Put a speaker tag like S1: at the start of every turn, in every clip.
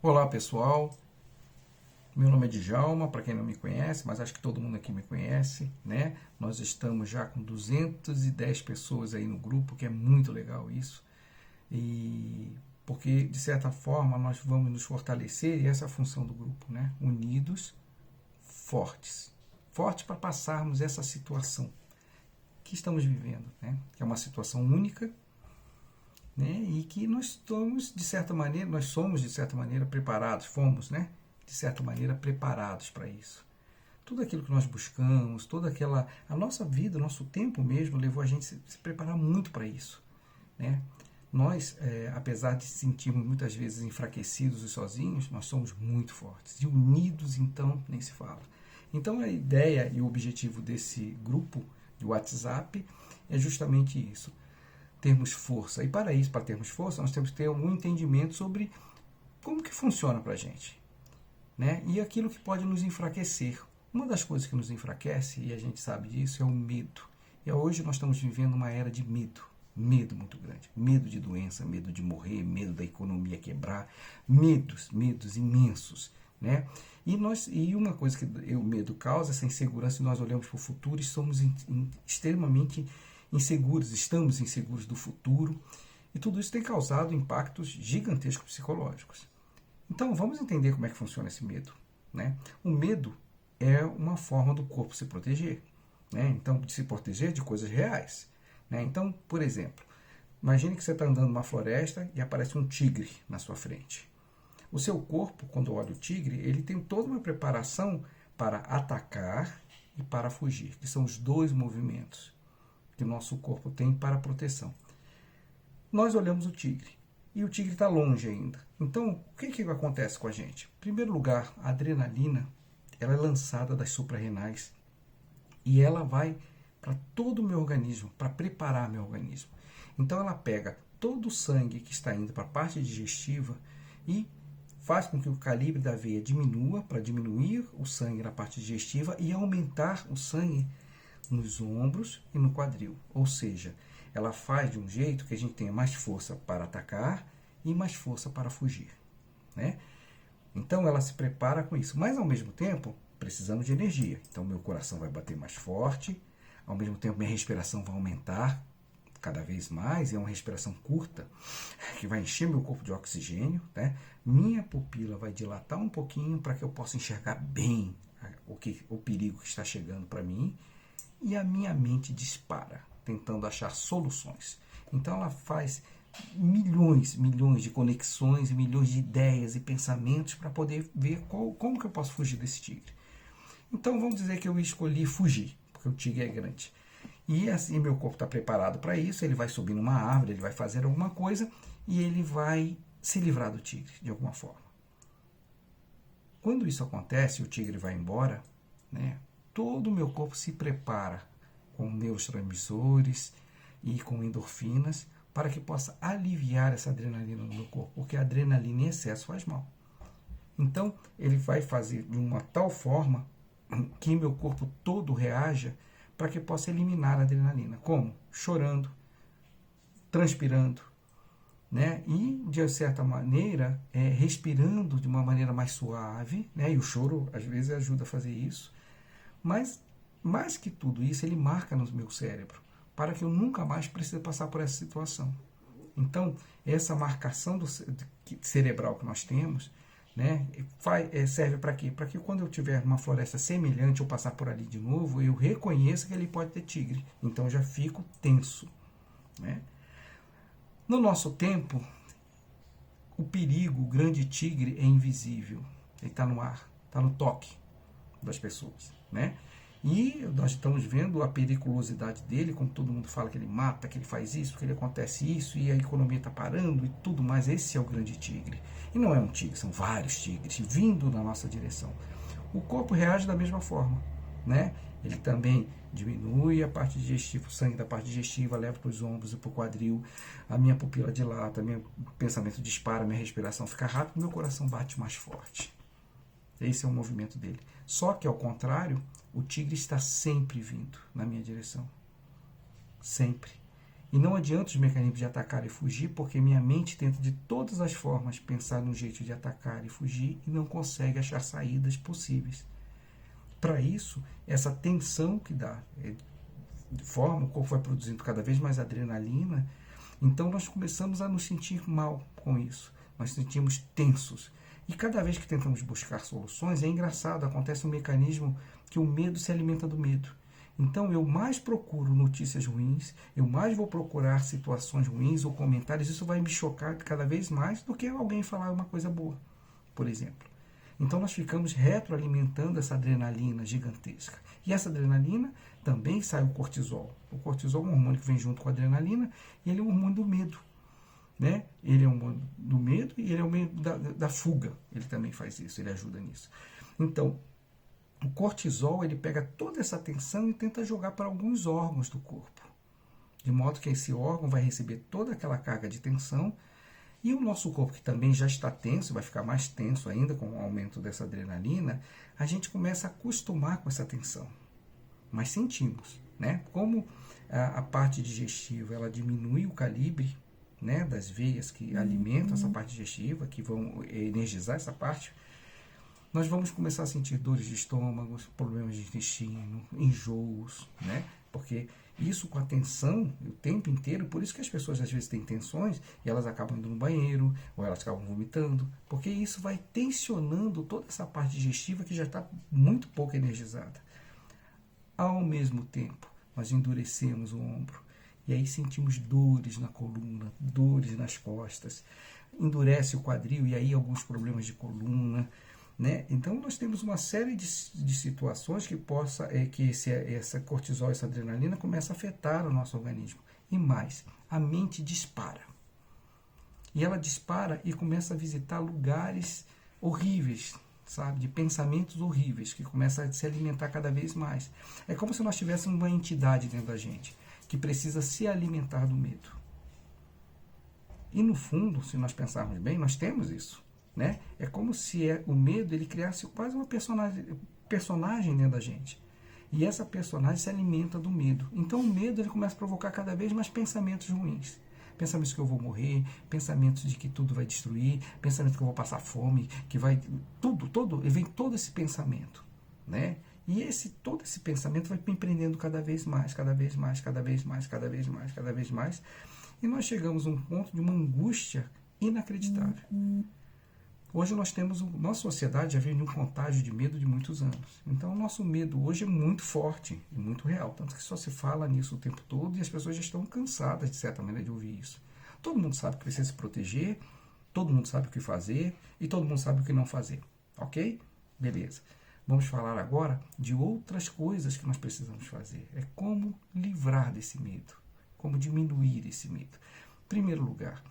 S1: Olá pessoal, meu nome é Djalma, para quem não me conhece, mas acho que todo mundo aqui me conhece, né? Nós estamos já com 210 pessoas aí no grupo, que é muito legal isso, e porque de certa forma nós vamos nos fortalecer e essa é a função do grupo, né? Unidos, fortes, fortes para passarmos essa situação que estamos vivendo, né? Que é uma situação única, né? E que nós estamos nós somos de certa maneira preparados, fomos, né? De certa maneira preparados para isso. Tudo aquilo que nós buscamos, a nossa vida, o nosso tempo mesmo levou a gente se preparar muito para isso, né? Nós, apesar de se sentirmos muitas vezes enfraquecidos e sozinhos, nós somos muito fortes. E unidos, então, nem se fala. Então, a ideia e o objetivo desse grupo de WhatsApp é justamente isso: termos força. E para isso, para termos força, nós temos que ter um entendimento sobre como que funciona para a gente, né? E aquilo que pode nos enfraquecer. Uma das coisas que nos enfraquece, e a gente sabe disso, é o medo. E hoje nós estamos vivendo uma era de medo. Medo muito grande. Medo de doença, medo de morrer, medo da economia quebrar. Medos imensos, né? E uma coisa que o medo causa, essa insegurança, e nós olhamos para o futuro e somos extremamente inseguros, estamos inseguros do futuro. E tudo isso tem causado impactos gigantescos psicológicos. Então, vamos entender como é que funciona esse medo, né? O medo é uma forma do corpo se proteger, né? Então, de se proteger de coisas reais, né? Então, por exemplo, imagine que você está andando numa floresta e aparece um tigre na sua frente. O seu corpo, quando olha o tigre, ele tem toda uma preparação para atacar e para fugir, que são os dois movimentos que o nosso corpo tem para proteção. Nós olhamos o tigre e o tigre está longe ainda. Então, o que acontece com a gente? Em primeiro lugar, a adrenalina ela é lançada das suprarrenais e ela vai para todo o meu organismo, para preparar meu organismo. Então, ela pega todo o sangue que está indo para a parte digestiva e faz com que o calibre da veia diminua, para diminuir o sangue na parte digestiva e aumentar o sangue nos ombros e no quadril. Ou seja, ela faz de um jeito que a gente tenha mais força para atacar e mais força para fugir, né? Então ela se prepara com isso, mas ao mesmo tempo precisamos de energia. Então meu coração vai bater mais forte, ao mesmo tempo minha respiração vai aumentar cada vez mais, e é uma respiração curta que vai encher meu corpo de oxigênio, né? Minha pupila vai dilatar um pouquinho para que eu possa enxergar bem o perigo que está chegando para mim, e a minha mente dispara, tentando achar soluções. Então ela faz milhões de conexões, milhões de ideias e pensamentos para poder ver como que eu posso fugir desse tigre. Então vamos dizer que eu escolhi fugir, porque o tigre é grande. E assim meu corpo está preparado para isso, ele vai subir numa árvore, ele vai fazer alguma coisa e ele vai se livrar do tigre de alguma forma. Quando isso acontece, o tigre vai embora, né? Todo o meu corpo se prepara com neurotransmissores e com endorfinas para que possa aliviar essa adrenalina no meu corpo, porque a adrenalina em excesso faz mal. Então, ele vai fazer de uma tal forma que meu corpo todo reaja para que possa eliminar a adrenalina. Como? Chorando, transpirando, né? E, de certa maneira, respirando de uma maneira mais suave, né? E o choro, às vezes, ajuda a fazer isso. Mas, mais que tudo isso, ele marca no meu cérebro, para que eu nunca mais precise passar por essa situação. Então, essa marcação cerebral que nós temos, né, serve para quê? Para que quando eu tiver uma floresta semelhante ou passar por ali de novo, eu reconheça que ele pode ter tigre. Então, eu já fico tenso, né? No nosso tempo, o perigo, o grande tigre é invisível. Ele está no ar, está no toque das pessoas, né? E nós estamos vendo a periculosidade dele, como todo mundo fala que ele mata, que ele faz isso, que ele acontece isso, e a economia está parando e tudo mais. Esse é o grande tigre. E não é um tigre, são vários tigres vindo na nossa direção. O corpo reage da mesma forma, né? Ele também diminui a parte digestiva, o sangue da parte digestiva leva para os ombros e para o quadril, a minha pupila dilata, meu pensamento dispara, minha respiração fica rápida, meu coração bate mais forte. Esse é o movimento dele. Só que, ao contrário, o tigre está sempre vindo na minha direção. Sempre. E não adianta os mecanismos de atacar e fugir, porque minha mente tenta de todas as formas pensar num jeito de atacar e fugir e não consegue achar saídas possíveis. Para isso, essa tensão que dá, de forma, o corpo vai produzindo cada vez mais adrenalina, então nós começamos a nos sentir mal com isso. Nós nos sentimos tensos. E cada vez que tentamos buscar soluções, é engraçado, acontece um mecanismo que o medo se alimenta do medo. Então eu mais procuro notícias ruins, eu mais vou procurar situações ruins ou comentários, isso vai me chocar cada vez mais do que alguém falar uma coisa boa, por exemplo. Então nós ficamos retroalimentando essa adrenalina gigantesca. E essa adrenalina também sai o cortisol. O cortisol é um hormônio que vem junto com a adrenalina e ele é um hormônio do medo. Né? Ele é um hormônio do medo e ele é um hormônio da fuga. Ele também faz isso, ele ajuda nisso. Então, o cortisol, ele pega toda essa tensão e tenta jogar para alguns órgãos do corpo. De modo que esse órgão vai receber toda aquela carga de tensão e o nosso corpo, que também já está tenso, vai ficar mais tenso ainda com o aumento dessa adrenalina, a gente começa a acostumar com essa tensão. Mas sentimos, né? Como a parte digestiva, ela diminui o calibre, né, das veias que alimentam essa parte digestiva, que vão energizar essa parte, nós vamos começar a sentir dores de estômago, problemas de intestino, enjoos, né? Porque isso com a tensão o tempo inteiro, por isso que as pessoas às vezes têm tensões e elas acabam indo no banheiro, ou elas acabam vomitando, porque isso vai tensionando toda essa parte digestiva que já está muito pouco energizada. Ao mesmo tempo, nós endurecemos o ombro, e aí sentimos dores na coluna, dores nas costas, endurece o quadril e aí alguns problemas de coluna, né? Então nós temos uma série de situações que essa cortisol, essa adrenalina começa a afetar o nosso organismo. E mais, a mente dispara. E ela dispara e começa a visitar lugares horríveis, sabe? De pensamentos horríveis, que começa a se alimentar cada vez mais. É como se nós tivéssemos uma entidade dentro da gente que precisa se alimentar do medo. E no fundo, se nós pensarmos bem, nós temos isso. Né? É como se o medo ele criasse quase uma personagem dentro da gente. E essa personagem se alimenta do medo. Então o medo ele começa a provocar cada vez mais pensamentos ruins. Pensamentos que eu vou morrer, pensamentos de que tudo vai destruir, pensamentos que eu vou passar fome, que vai... vem todo esse pensamento. Né? E todo esse pensamento vai me prendendo cada vez mais, cada vez mais, cada vez mais, cada vez mais, cada vez mais. E nós chegamos a um ponto de uma angústia inacreditável. Hoje nós temos, nossa sociedade já vem de um contágio de medo de muitos anos. Então o nosso medo hoje é muito forte e muito real. Tanto que só se fala nisso o tempo todo e as pessoas já estão cansadas, de certa maneira, de ouvir isso. Todo mundo sabe que precisa se proteger, todo mundo sabe o que fazer e todo mundo sabe o que não fazer. Ok? Beleza. Vamos falar agora de outras coisas que nós precisamos fazer. É como livrar desse medo, como diminuir esse medo. Em primeiro lugar,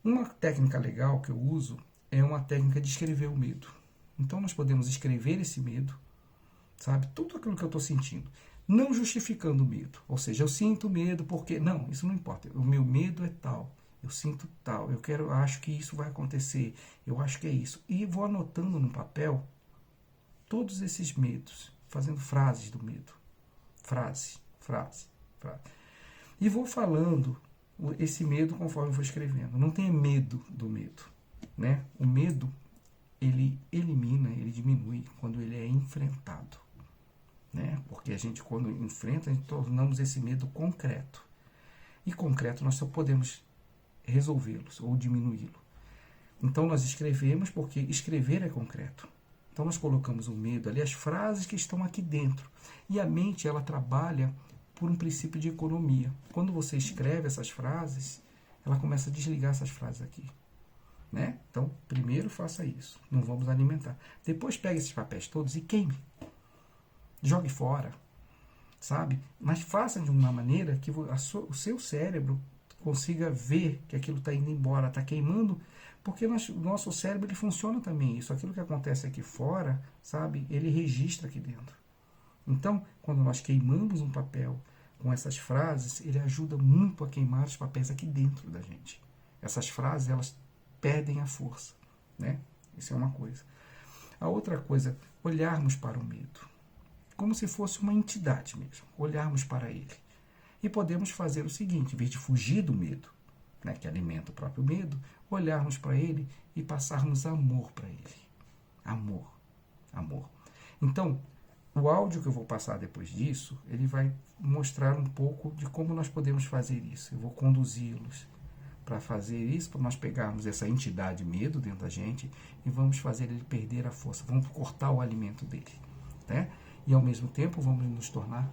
S1: uma técnica legal que eu uso é uma técnica de escrever o medo. Então nós podemos escrever esse medo, sabe? Tudo aquilo que eu estou sentindo. Não justificando o medo. Ou seja, eu sinto medo porque... Não, isso não importa. O meu medo é tal. Eu sinto tal. Acho que isso vai acontecer. Eu acho que é isso. E vou anotando no papel todos esses medos. Fazendo frases do medo. Frase. E vou falando esse medo conforme eu vou escrevendo. Não tenha medo do medo. Né? O medo, ele elimina, ele diminui quando ele é enfrentado. Né? Porque a gente, quando enfrenta, a gente tornamos esse medo concreto. E concreto nós só podemos resolvê-lo ou diminuí-lo. Então nós escrevemos porque escrever é concreto. Então nós colocamos o medo ali, as frases que estão aqui dentro. E a mente, ela trabalha por um princípio de economia. Quando você escreve essas frases, ela começa a desligar essas frases aqui. Né? Então, primeiro faça isso. Não vamos alimentar. Depois pegue esses papéis todos e queime. Jogue fora. Sabe? Mas faça de uma maneira que o seu cérebro consiga ver que aquilo está indo embora, está queimando, porque o nosso cérebro ele funciona também isso. Aquilo que acontece aqui fora, sabe? Ele registra aqui dentro. Então, quando nós queimamos um papel com essas frases, ele ajuda muito a queimar os papéis aqui dentro da gente. Essas frases, elas perdem a força, né? Isso é uma coisa. A outra coisa, olharmos para o medo, como se fosse uma entidade mesmo, olharmos para ele E podemos fazer o seguinte, em vez de fugir do medo, né, que alimenta o próprio medo, olharmos para ele e passarmos amor para ele. Amor. Amor. Então, o áudio que eu vou passar depois disso, ele vai mostrar um pouco de como nós podemos fazer isso. Eu vou conduzi-los para fazer isso, para nós pegarmos essa entidade medo dentro da gente e vamos fazer ele perder a força, vamos cortar o alimento dele, né? E ao mesmo tempo vamos nos tornar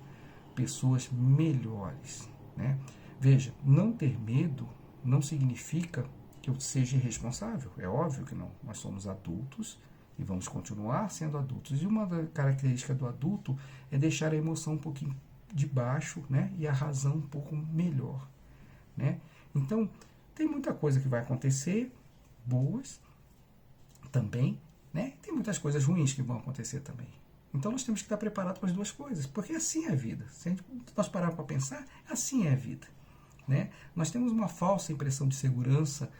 S1: pessoas melhores, né? Veja, não ter medo não significa que eu seja irresponsável, é óbvio que não, nós somos adultos e vamos continuar sendo adultos, e uma característica do adulto é deixar a emoção um pouquinho de baixo, né? E a razão um pouco melhor, né? Então, tem muita coisa que vai acontecer, boas também, né? Tem muitas coisas ruins que vão acontecer também. Então nós temos que estar preparados para as duas coisas, porque assim é a vida. Se nós pararmos para pensar, assim é a vida, né? Nós temos uma falsa impressão de segurança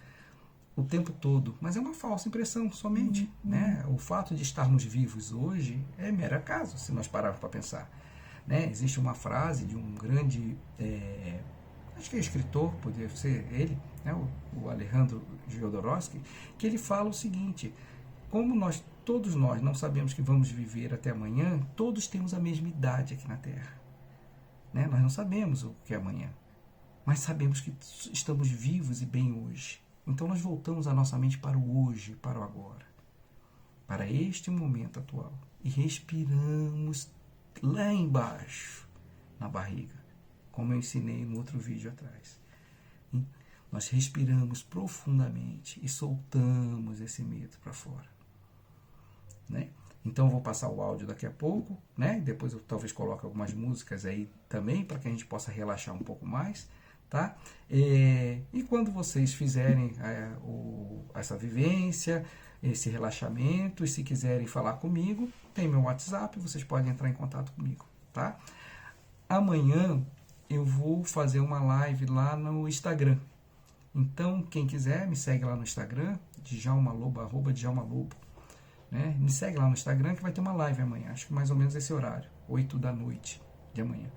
S1: o tempo todo, mas é uma falsa impressão somente, né? O fato de estarmos vivos hoje é mero acaso, se nós pararmos para pensar, né? Existe uma frase de um grande acho que é escritor, poderia ser ele, né, o Alejandro Jodorowsky, que ele fala o seguinte: como todos nós não sabemos que vamos viver até amanhã, todos temos a mesma idade aqui na Terra, né? Nós não sabemos o que é amanhã, mas sabemos que estamos vivos e bem hoje. Então nós voltamos a nossa mente para o hoje, para o agora, para este momento atual, e respiramos lá embaixo, na barriga, como eu ensinei no outro vídeo atrás. Nós respiramos profundamente e soltamos esse medo para fora, né? Então eu vou passar o áudio daqui a pouco, né? Depois eu talvez coloque algumas músicas aí também para que a gente possa relaxar um pouco mais, tá? E quando vocês fizerem essa vivência, esse relaxamento, e se quiserem falar comigo, tem meu WhatsApp, vocês podem entrar em contato comigo, tá? Amanhã eu vou fazer uma live lá no Instagram. Então, quem quiser, me segue lá no Instagram, Djalma Lobo, @Djalma Lobo, né? Me segue lá no Instagram que vai ter uma live amanhã, acho que mais ou menos esse horário, 8 da noite de amanhã.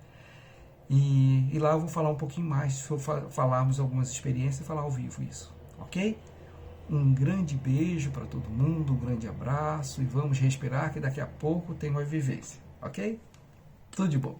S1: E lá eu vou falar um pouquinho mais, falarmos algumas experiências e falar ao vivo isso, ok? Um grande beijo para todo mundo, um grande abraço e vamos respirar que daqui a pouco tem uma vivência, ok? Tudo de bom.